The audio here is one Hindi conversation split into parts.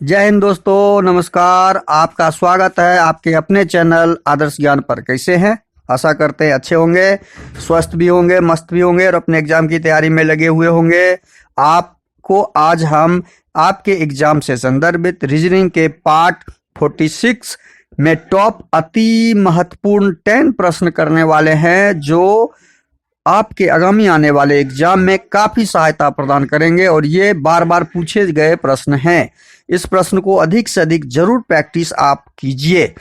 जय हिंद दोस्तों, नमस्कार। आपका स्वागत है आपके अपने चैनल आदर्श ज्ञान पर। कैसे हैं? आशा करते हैं अच्छे होंगे, स्वस्थ भी होंगे, मस्त भी होंगे और अपने एग्जाम की तैयारी में लगे हुए होंगे। आपको आज हम आपके एग्जाम से संदर्भित रीजनिंग के पार्ट 46 में टॉप अति महत्वपूर्ण 10 प्रश्न करने वाले हैं, जो आपके आगामी आने वाले एग्जाम में काफी सहायता प्रदान करेंगे। और ये बार बार पूछे गए प्रश्न हैं। इस प्रश्न को अधिक से अधिक जरूर प्रैक्टिस आप कीजिए।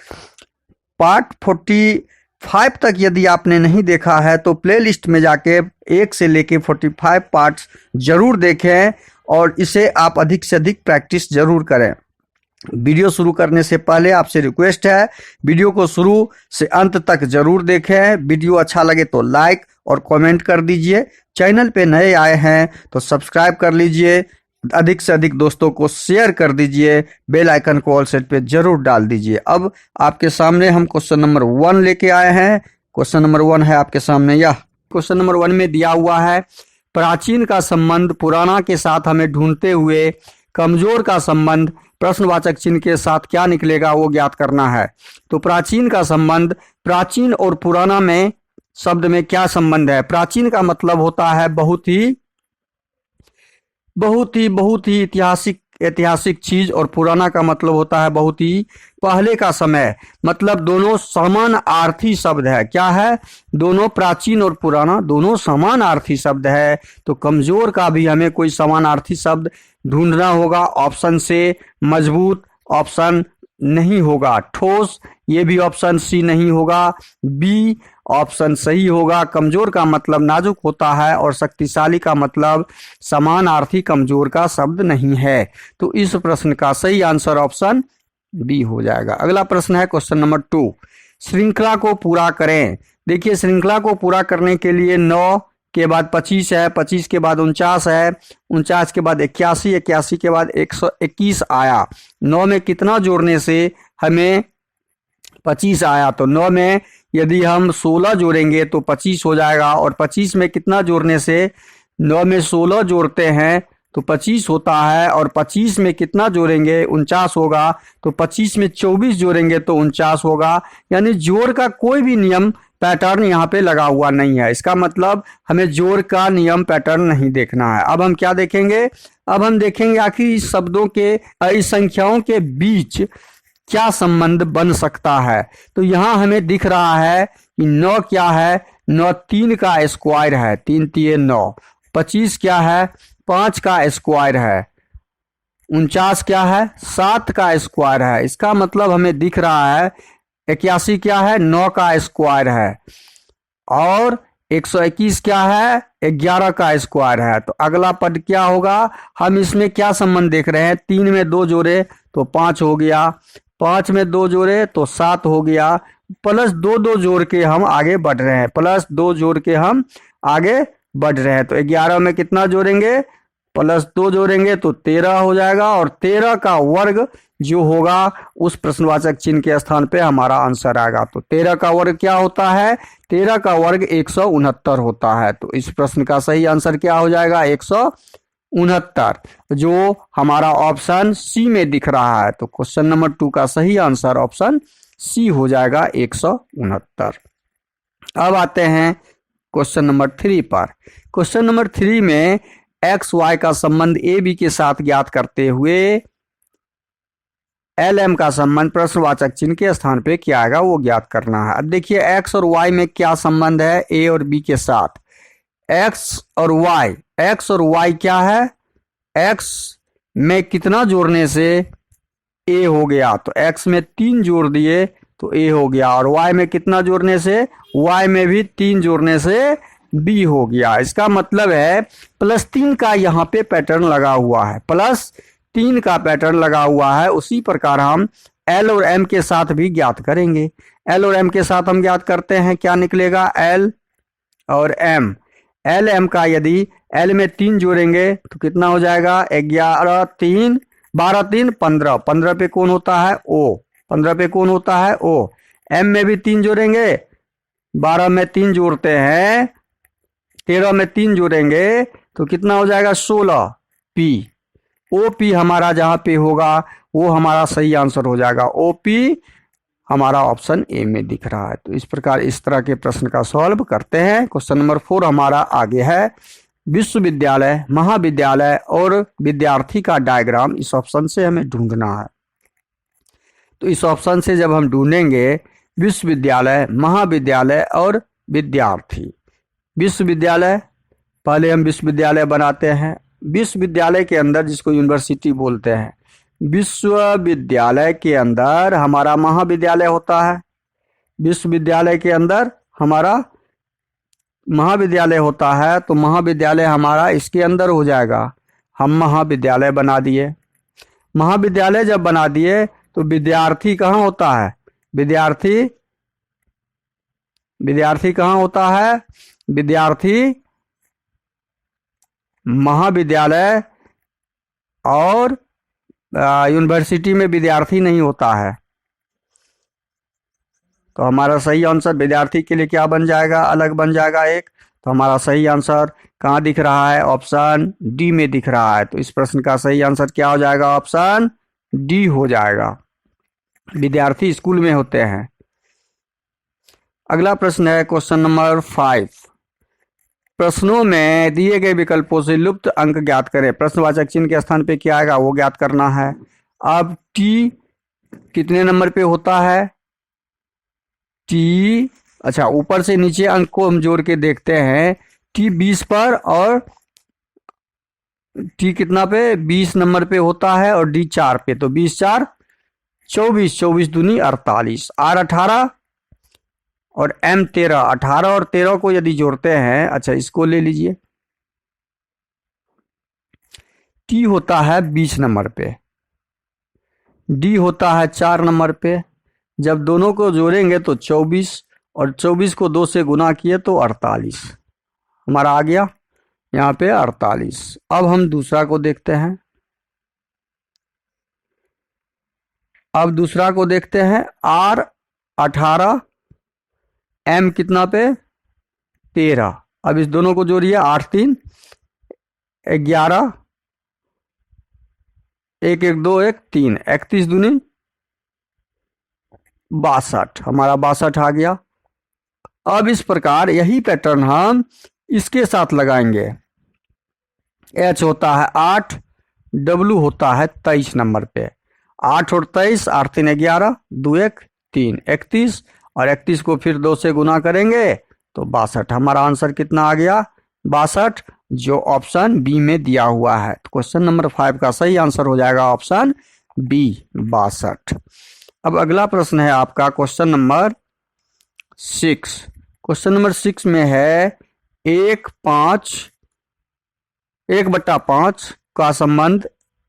पार्ट 45 तक यदि आपने नहीं देखा है तो प्लेलिस्ट में जाके 1 से लेके 45 पार्ट्स जरूर देखें और इसे आप अधिक से अधिक प्रैक्टिस जरूर करें। वीडियो शुरू करने से पहले आपसे रिक्वेस्ट है, वीडियो को शुरू से अंत तक जरूर देखें। वीडियो अच्छा लगे तो लाइक और कमेंट कर दीजिए। चैनल पे नए आए हैं तो सब्सक्राइब कर लीजिए। अधिक से अधिक दोस्तों को शेयर कर दीजिए। बेल आइकन को ऑल सेट पे जरूर डाल दीजिए। अब आपके सामने हम क्वेश्चन नंबर 1 लेके आए हैं। क्वेश्चन नंबर 1 है आपके सामने यह। क्वेश्चन नंबर 1 में दिया हुआ है, प्राचीन का संबंध पुराना के साथ हमें ढूंढते हुए कमजोर का संबंध प्रश्नवाचक चिन्ह के साथ क्या निकलेगा वो ज्ञात करना है। तो प्राचीन का संबंध, प्राचीन और पुराना में शब्द में क्या संबंध है? प्राचीन का मतलब होता है बहुत ही ऐतिहासिक चीज, और पुराना का मतलब होता है बहुत ही पहले का समय। मतलब दोनों समानार्थी शब्द है। क्या है? दोनों, प्राचीन और पुराना दोनों समानार्थी शब्द है। तो कमजोर का भी हमें कोई समानार्थी शब्द ढूंढना होगा। ऑप्शन से मजबूत ऑप्शन नहीं होगा, ठोस ये भी ऑप्शन सी नहीं होगा, बी ऑप्शन सही होगा। कमजोर का मतलब नाजुक होता है और शक्तिशाली का मतलब समानार्थी कमजोर का शब्द नहीं है। तो इस प्रश्न का सही आंसर ऑप्शन बी हो जाएगा। अगला प्रश्न है क्वेश्चन नंबर 2, श्रृंखला को पूरा करें। देखिए, श्रृंखला को पूरा करने के लिए 9 के बाद 25 है, 25 के बाद 49 है, 49 के बाद 81, 81 के बाद 121 आया। 9 में कितना जोड़ने से हमें 25 आया? तो 9 में यदि हम 16 जोड़ेंगे तो 25 हो जाएगा। और 25 में कितना जोड़ने से, 9 में 16 जोड़ते हैं तो 25 होता है। और 25 में कितना जोड़ेंगे? 49 होगा। तो 25 में 24 जोड़ेंगे तो 49 होगा। यानी जोड़ का कोई भी नियम पैटर्न यहाँ पे लगा हुआ नहीं है। इसका मतलब हमें जोड़ का नियम पैटर्न नहीं देखना है। अब हम क्या देखेंगे? अब हम देखेंगे आखिर इस शब्दों के, इस संख्याओं के बीच क्या संबंध बन सकता है। तो यहां हमें दिख रहा है कि 9 क्या है? 9 3 का स्क्वायर है, 3 3 9। 25 क्या है? 5 का स्क्वायर है। 49 क्या है? 7 का स्क्वायर है। इसका मतलब हमें दिख रहा है 81 क्या है? 9 का स्क्वायर है। और 121 क्या है? 11 का स्क्वायर है। तो अगला पद क्या होगा? हम इसमें क्या संबंध देख रहे हैं? 3 में 2 जोड़े तो 5 हो गया, 5 में 2 जोड़े तो 7 हो गया, प्लस 2 2 जोड़ के हम आगे बढ़ रहे हैं, प्लस 2 जोड़ के हम आगे बढ़ रहे हैं। तो 11 में कितना जोड़ेंगे? प्लस 2 जोड़ेंगे तो 13 हो जाएगा। और 13 का वर्ग जो होगा उस प्रश्नवाचक चिन्ह के स्थान पे हमारा आंसर आएगा। तो 13 का वर्ग क्या होता है? 13 का वर्ग 169 होता है। तो इस प्रश्न का सही आंसर क्या हो जाएगा? 169, जो हमारा ऑप्शन सी में दिख रहा है। तो क्वेश्चन नंबर 2 का सही आंसर ऑप्शन सी हो जाएगा, 169। अब आते हैं क्वेश्चन नंबर 3 पर। क्वेश्चन नंबर 3 में एक्स वाई का संबंध ए बी के साथ ज्ञात करते हुए एल एम का संबंध प्रश्नवाचक चिन्ह के स्थान पे क्या आएगा वो ज्ञात करना है। अब देखिए, एक्स और वाई में क्या संबंध है ए और बी के साथ? एक्स और वाई क्या है? एक्स में कितना जोड़ने से ए हो गया? तो एक्स में 3 जोड़ दिए तो ए हो गया। और वाई में कितना जोड़ने से? वाई में भी 3 जोड़ने से बी हो गया। इसका मतलब है +3 का यहाँ पे पैटर्न लगा हुआ है, +3 का पैटर्न लगा हुआ है। उसी प्रकार हम एल और एम के साथ भी ज्ञात करेंगे। एल और एम के साथ हम ज्ञात करते हैं, क्या निकलेगा? एल और एम। एल एम का यदि एल में 3 जोड़ेंगे तो कितना हो जाएगा? 11 3 12 3 15, 15 पे कौन होता है? ओ। 15 पे कौन होता है? ओ। एम में भी 3 जोड़ेंगे, 12 में 3 जोड़ते हैं, 13 में 3 जोड़ेंगे तो कितना हो जाएगा? 16 पी। OP हमारा जहाँ पे होगा वो हमारा सही आंसर हो जाएगा। OP हमारा ऑप्शन ए में दिख रहा है। तो इस प्रकार इस तरह के प्रश्न का सॉल्व करते हैं। क्वेश्चन नंबर 4 हमारा आगे है। विश्वविद्यालय, महाविद्यालय और विद्यार्थी का डायग्राम इस ऑप्शन से हमें ढूंढना है। तो इस ऑप्शन से जब हम ढूंढेंगे विश्वविद्यालय, महाविद्यालय और विद्यार्थी। विश्वविद्यालय, पहले हम विश्वविद्यालय बनाते हैं। विश्वविद्यालय के अंदर, जिसको यूनिवर्सिटी बोलते हैं, विश्वविद्यालय के अंदर हमारा महाविद्यालय होता है। विश्वविद्यालय के अंदर हमारा महाविद्यालय होता है, तो महाविद्यालय हमारा इसके अंदर हो जाएगा। हम महाविद्यालय बना दिए। महाविद्यालय जब बना दिए तो विद्यार्थी कहाँ होता है? विद्यार्थी कहाँ होता है? विद्यार्थी महाविद्यालय और यूनिवर्सिटी में विद्यार्थी नहीं होता है। तो हमारा सही आंसर विद्यार्थी के लिए क्या बन जाएगा? अलग बन जाएगा एक। तो हमारा सही आंसर कहाँ दिख रहा है? ऑप्शन डी में दिख रहा है। तो इस प्रश्न का सही आंसर क्या हो जाएगा? ऑप्शन डी हो जाएगा। विद्यार्थी स्कूल में होते हैं। अगला प्रश्न है क्वेश्चन नंबर 5। प्रश्नों में दिए गए विकल्पों से लुप्त अंक ज्ञात करें। प्रश्नवाचक चिन्ह के स्थान पे क्या आएगा वो ज्ञात करना है। अब टी कितने नंबर पे होता है? टी, अच्छा, ऊपर से नीचे अंक को हम जोड़ के देखते हैं। टी 20 पर और टी कितना पे? 20 नंबर पे होता है और डी 4 पे। तो 20 4 24, 24 दूनी 48, R 18 और M 13। 18 और 13 को यदि जोड़ते हैं, अच्छा इसको ले लीजिए, टी होता है 20 नंबर पे, डी होता है 4 नंबर पे। जब दोनों को जोड़ेंगे तो 24 और 24 को 2 से गुना किए तो 48 हमारा आ गया यहाँ पे 48। अब हम दूसरा को देखते हैं। अब दूसरा को देखते हैं। R 18, M कितना पे? 13। अब इस दोनों को जोड़िए। 8 3 11, 1 1 2 1 3, 31 दूनी 62, हमारा 62 आ गया। अब इस प्रकार यही पैटर्न हम इसके साथ लगाएंगे। H होता है 8, W होता है 23 नंबर पे। 8 और 23, 8 3 11, 2 1 3, 31 और 31 को फिर 2 से गुना करेंगे तो 62। हमारा आंसर कितना आ गया? 62, जो ऑप्शन बी में दिया हुआ है। तो क्वेश्चन नंबर 5 का सही आंसर हो जाएगा ऑप्शन बी, 62। अब अगला प्रश्न है आपका क्वेश्चन नंबर 6। क्वेश्चन नंबर 6 में है 1/5 का संबंध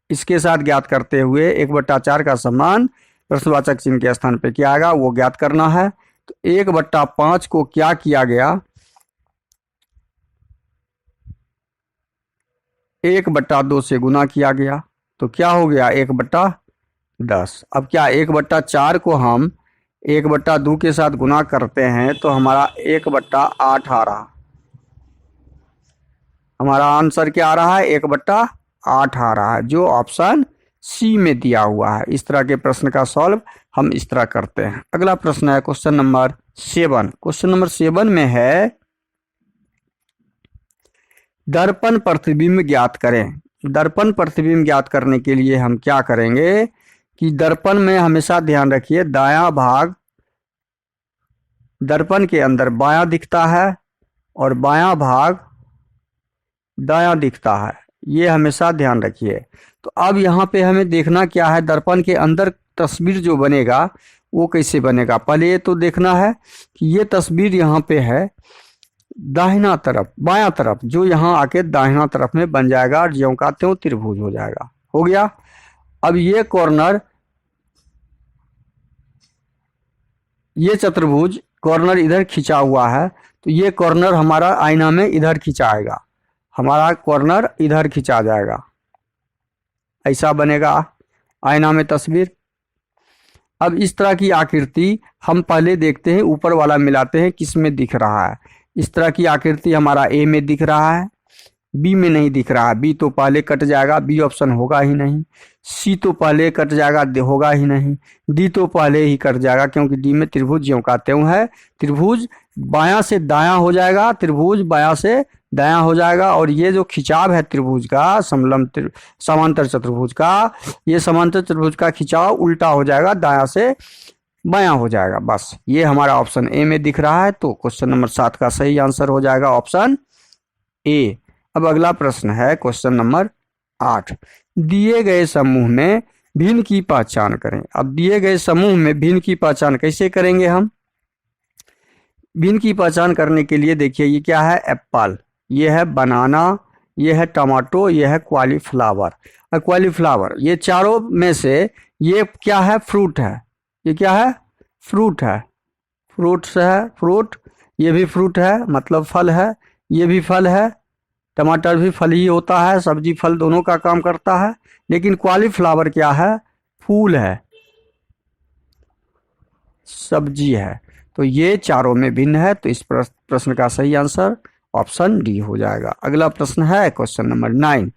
इसके साथ ज्ञात करते हुए 1/4 का संबंध प्रश्नवाचक चिन्ह के स्थान पे क्या आएगा वो ज्ञात करना है। तो 1/5 को क्या किया गया? 1/2 से गुना किया गया तो क्या हो गया? 1/10। अब क्या 1/4 को हम 1/2 के साथ गुना करते हैं तो हमारा 1/8 आ रहा। हमारा आंसर क्या आ रहा है? 1/8 आ रहा है, जो ऑप्शन सी में दिया हुआ है। इस तरह के प्रश्न का सॉल्व हम इस तरह करते हैं। अगला प्रश्न है क्वेश्चन नंबर 7। क्वेश्चन नंबर 7 में है दर्पण प्रतिबिंब ज्ञात करें। दर्पण प्रतिबिंब ज्ञात करने के लिए हम क्या करेंगे कि दर्पण में हमेशा ध्यान रखिए दायां भाग दर्पण के अंदर बायां दिखता है और बायां भाग दायां दिखता है, ये हमेशा ध्यान रखिए। तो अब यहाँ पे हमें देखना क्या है? दर्पण के अंदर तस्वीर जो बनेगा वो कैसे बनेगा। पहले ये तो देखना है कि ये तस्वीर यहाँ पे है दाहिना तरफ, बायां तरफ, जो यहाँ आके दाहिना तरफ में बन जाएगा और ज्यों का त्यों त्रिभुज हो जाएगा। हो गया। अब ये कॉर्नर, ये चतुर्भुज कॉर्नर इधर खिंचा हुआ है, तो ये कॉर्नर हमारा आईना में इधर खिंचाएगा, हमारा कॉर्नर इधर खिंचा जाएगा, ऐसा बनेगा आईना में तस्वीर। अब इस तरह की आकृति हम पहले देखते हैं, ऊपर वाला मिलाते हैं किस में दिख रहा है। इस तरह की आकृति हमारा ए में दिख रहा है, बी में नहीं दिख रहा है, बी तो पहले कट जाएगा, बी ऑप्शन होगा ही नहीं। सी तो पहले कट जाएगा, होगा ही नहीं। डी तो पहले ही कट जाएगा क्योंकि डी में त्रिभुज ज्यों का त्यों है। त्रिभुज बायां से दायां हो जाएगा, त्रिभुज बायां से दायां हो जाएगा, और ये जो खिंचाव है त्रिभुज का, समांतर चतुर्भुज का, ये समांतर चतुर्भुज का खिंचाव उल्टा हो जाएगा, दायां से बायां हो जाएगा। बस ये हमारा ऑप्शन ए में दिख रहा है, तो क्वेश्चन नंबर 7 का सही आंसर हो जाएगा ऑप्शन ए। अब अगला प्रश्न है क्वेश्चन नंबर 8। दिए गए समूह में भिन्न की पहचान करें। अब दिए गए समूह में भिन्न की पहचान कैसे करेंगे हम? भिन्न की पहचान करने के लिए देखिए, ये क्या है? एप्पल, ये है बनाना, ये है टमाटो, ये है कॉलीफ्लावर। कॉलीफ्लावर, ये चारों में से ये क्या है? फ्रूट है। ये क्या है? फ्रूट है। फ्रूट्स है, फ्रूट, ये भी फ्रूट है मतलब फल है, ये भी फल है। टमाटर भी फल ही होता है, सब्जी फल दोनों का काम करता है। लेकिन कॉलीफ्लावर क्या है? फूल है, सब्जी है। तो ये चारों में भिन्न है, तो इस प्रश्न का सही आंसर ऑप्शन डी हो जाएगा। अगला प्रश्न है क्वेश्चन नंबर 9।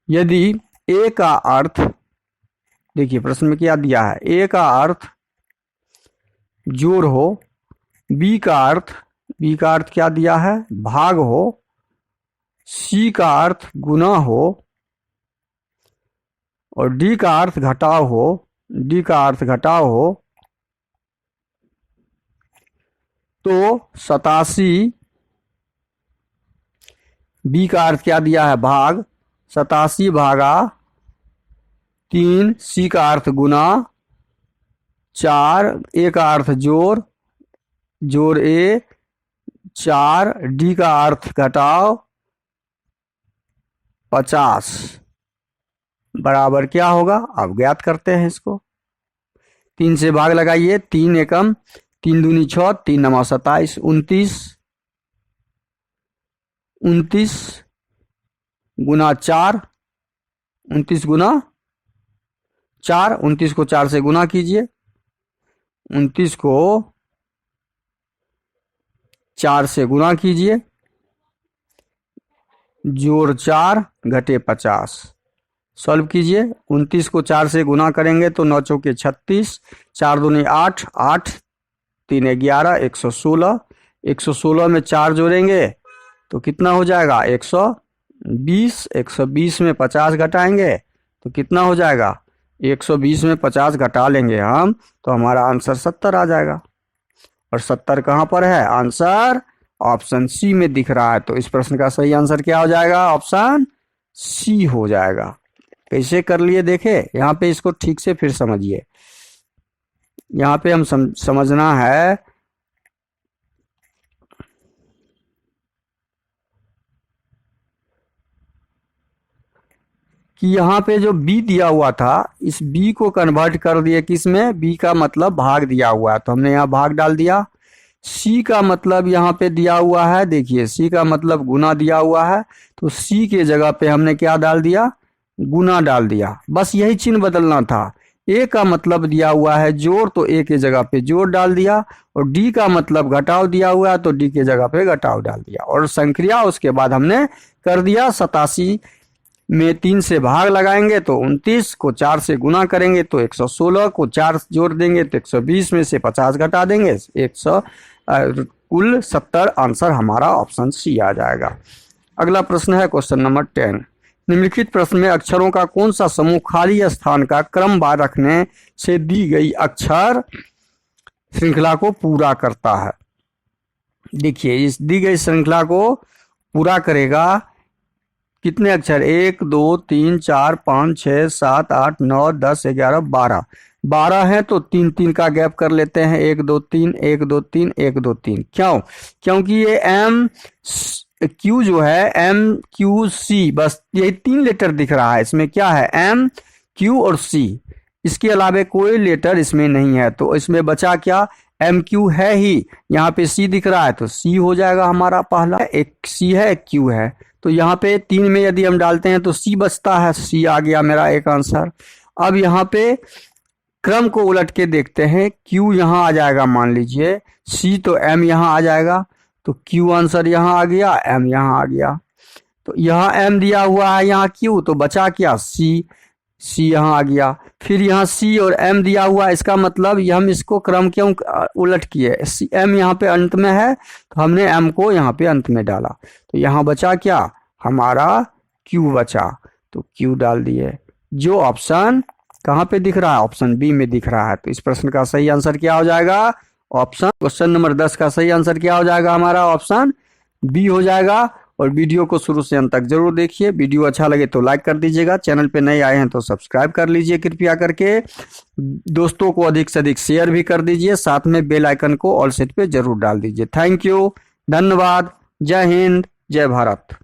यदि ए का अर्थ, देखिए प्रश्न में क्या दिया है, ए का अर्थ जोड़ हो, बी का अर्थ क्या दिया है? भाग हो, सी का अर्थ गुना हो, और डी का अर्थ घटाव हो, तो 87, बी का अर्थ क्या दिया है? भाग, 87 भागा 3, सी का अर्थ गुना 4, ए का अर्थ जोड़ ए 4, डी का अर्थ घटाव 50 बराबर क्या होगा? अब ज्ञात करते हैं इसको। 3 से भाग लगाइए, 3 एकम 3 दूनी 6, 3 नमा 27, 29 गुना 4, 29 गुना 4, 29 को 4 से गुना कीजिए, 29 को 4 से गुना कीजिए, जोड़ 4 घटे 50, सॉल्व कीजिए। 29 को 4 से गुना करेंगे तो 9 चौके 36, 4 दूनी 8, 8 3 11, 116, 116 में 4 जोड़ेंगे तो कितना हो जाएगा? 120, 120 में 50 घटाएंगे तो कितना हो जाएगा? 120 में 50 घटा लेंगे हम तो हमारा आंसर 70 आ जाएगा। और 70 कहाँ पर है? आंसर ऑप्शन सी में दिख रहा है। तो इस प्रश्न का सही आंसर क्या हो जाएगा? ऑप्शन सी हो जाएगा। कैसे कर लिए देखे? यहाँ पे इसको ठीक से फिर समझिए। यहाँ पे हम समझना है कि यहाँ पे जो b दिया हुआ था, इस b को कन्वर्ट कर दिए किस में? b का मतलब भाग दिया हुआ है तो हमने यहाँ भाग डाल दिया। c का मतलब यहाँ पे दिया हुआ है, देखिए c का मतलब गुना दिया हुआ है तो c के जगह पे हमने क्या डाल दिया? गुना डाल दिया। बस यही चिन्ह बदलना था। a का मतलब दिया हुआ है जोड़ तो a के जगह पे जोड़ डाल दिया, और d का मतलब घटाव दिया हुआ है तो d के जगह पे घटाव डाल दिया, और संक्रिया उसके बाद हमने कर दिया। 87 में 3 से भाग लगाएंगे तो 29 को 4 से गुना करेंगे तो 116 को 4 जोड़ देंगे तो 120 में से 50 घटा देंगे 100, कुल 70। आंसर हमारा ऑप्शन सी आ जाएगा। अगला प्रश्न है क्वेश्चन नंबर 10। निम्नलिखित प्रश्न में अक्षरों का कौन सा समूह खाली स्थान का क्रमवार रखने से दी गई अक्षर श्रृंखला को पूरा करता है? देखिए इस दी गई श्रृंखला को पूरा करेगा कितने अक्षर? 1 2 3 4 5 6 7 8 9 10 11 12। 12 है तो 3 3 का गैप कर लेते हैं, 1 2 3 1 2 3 1 2 3। क्यों? क्योंकि ये एम क्यू जो है MQC, बस यही 3 लेटर दिख रहा है। इसमें क्या है? MQ और C, इसके अलावा कोई लेटर इसमें नहीं है। तो इसमें बचा क्या? MQ है ही, यहाँ पे C दिख रहा है तो C हो जाएगा हमारा पहला। एक C है एक Q है, तो यहाँ पे 3 में यदि हम डालते हैं तो C बचता है, C आ गया मेरा एक आंसर। अब यहाँ पे क्रम को उलट के देखते हैं, Q यहाँ आ जाएगा मान लीजिए, C तो M यहाँ आ जाएगा, तो Q आंसर यहाँ आ गया, M यहाँ आ गया। तो यहाँ एम दिया हुआ है, यहाँ क्यू, तो बचा क्या सी, सी यहाँ आ गया। फिर यहाँ सी और एम दिया हुआ है, इसका मतलब ये हम इसको क्रम क्यों उलट किए, सी एम यहाँ पे अंत में है तो हमने एम को यहाँ पे अंत में डाला, तो यहाँ बचा क्या हमारा क्यू बचा, तो क्यू डाल दिए, जो ऑप्शन कहाँ पे दिख रहा है, ऑप्शन बी में दिख रहा है। तो इस प्रश्न का सही आंसर क्या हो जाएगा, ऑप्शन, क्वेश्चन नंबर 10 का सही आंसर क्या हो जाएगा हमारा, ऑप्शन बी हो जाएगा। और वीडियो को शुरू से अंत तक जरूर देखिए, वीडियो अच्छा लगे तो लाइक कर दीजिएगा, चैनल पे नए आए हैं तो सब्सक्राइब कर लीजिए कृपया करके, दोस्तों को अधिक से अधिक शेयर भी कर दीजिए, साथ में बेल आइकन को ऑल सेट पे जरूर डाल दीजिए। थैंक यू, धन्यवाद, जय हिंद, जय भारत।